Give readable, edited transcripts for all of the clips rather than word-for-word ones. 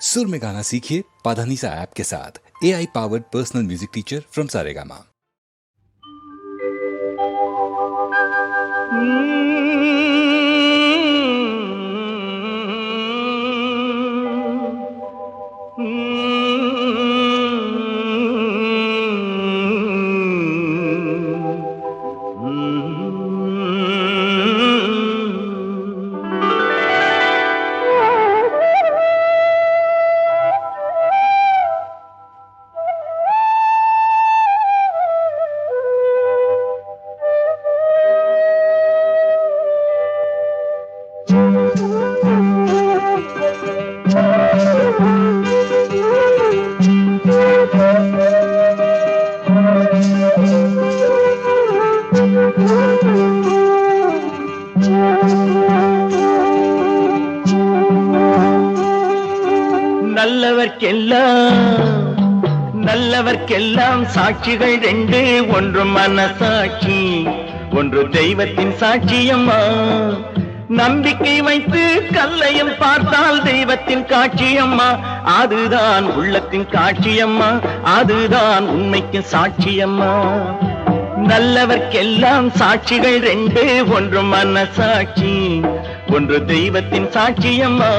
सुर में गाना सीखिए पाधानीसा ऐप के साथ। AI powered personal music teacher from Saregama. நல்லவர்க்கெல்லாம் சாட்சிகள் ரெண்டு, ஒன்று மனசாட்சி, ஒன்று தெய்வத்தின் சாட்சியம்மா. நம்பிக்கை வைத்து கல்லையும் பார்த்தால் தெய்வத்தின் காட்சியம்மா, அதுதான் உள்ளத்தின் காட்சியம்மா, அதுதான் உண்மைக்கு சாட்சியம்மா. நல்லவர்க்கெல்லாம் சாட்சிகள் ரெண்டு, ஒன்று மனசாட்சி, ஒன்று தெய்வத்தின் சாட்சியம்மா,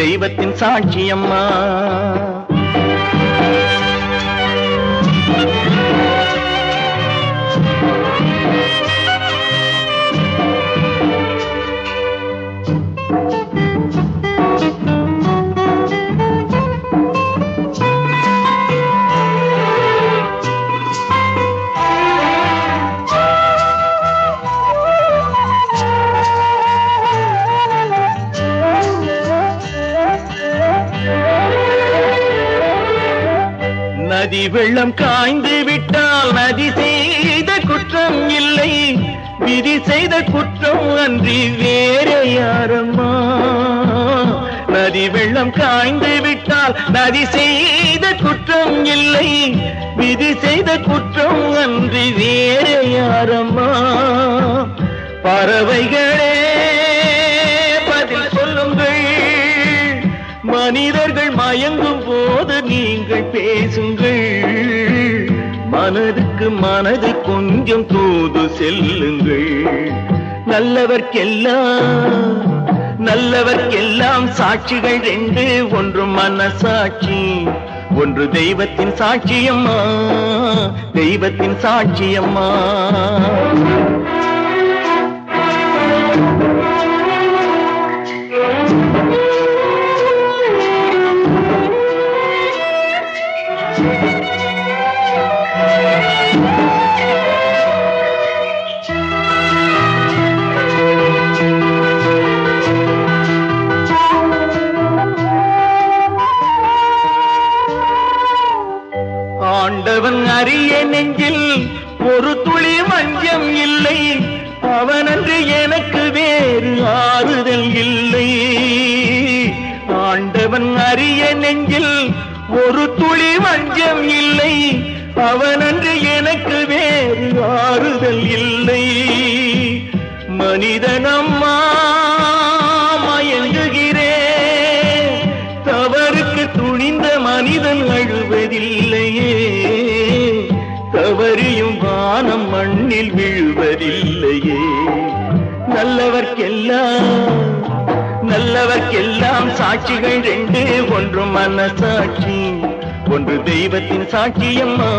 தெய்வத்தின் சாட்சியம்மா. நதி வெள்ளம் காய்ந்து விட்டால் நதி செய்த குற்றம் இல்லை, விதி செய்த குற்றம் அன்றி வேறு யாரம்மா. நதி வெள்ளம் காய்ந்து விட்டால் நதி செய்த குற்றம் இல்லை, விதி செய்த குற்றம் அன்றி வேறு யாரம்மா. பறவைகளே பதில் சொல்லுங்கள், மனிதர்கள் மயங்கும் போது நீங்கள் பேசுங்கள், மனதுக்கு மனது கொஞ்சம் தூது செல்லுங்கள். நல்லவர்க்கெல்லாம் சாட்சிகள் ரெண்டு, ஒன்று மனசாட்சி, ஒன்று தெய்வத்தின் சாட்சியம்மா, தெய்வத்தின் சாட்சியம்மா. ஆண்டவன் அறிய நெஞ்சில் ஒரு துளி வஞ்சம் இல்லை, அவனன்று எனக்கு வேறு ஆறுதல் இல்லை. ஆண்டவன் அறிய நெஞ்சில் ஒரு துளி வஞ்சம் இல்லை, அவனன்று எனக்கு வேறு ஆறுதல் இல்லை. மனிதனம்மா மயங்குகிறேன், தவறுக்கு துணிந்த மனிதன் அழுவதில்லையே, தவறியும் வானம் மண்ணில் விழுவதில்லையே. நல்லவர்க்கெல்லாம் சாட்சிகள் ரெண்டு, ஒன்று மனசாட்சி, ஒன்று தெய்வத்தின் சாட்சியம்மா.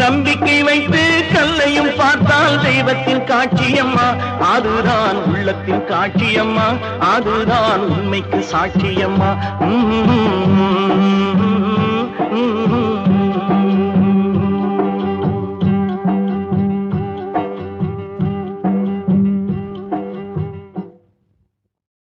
நம்பிக்கை வைத்து கல்லையும் பார்த்தால் தெய்வத்தின் காட்சியம்மா, அதுதான் உள்ளத்தின் காட்சியம்மா, அதுதான் உண்மைக்கு சாட்சியம்மா.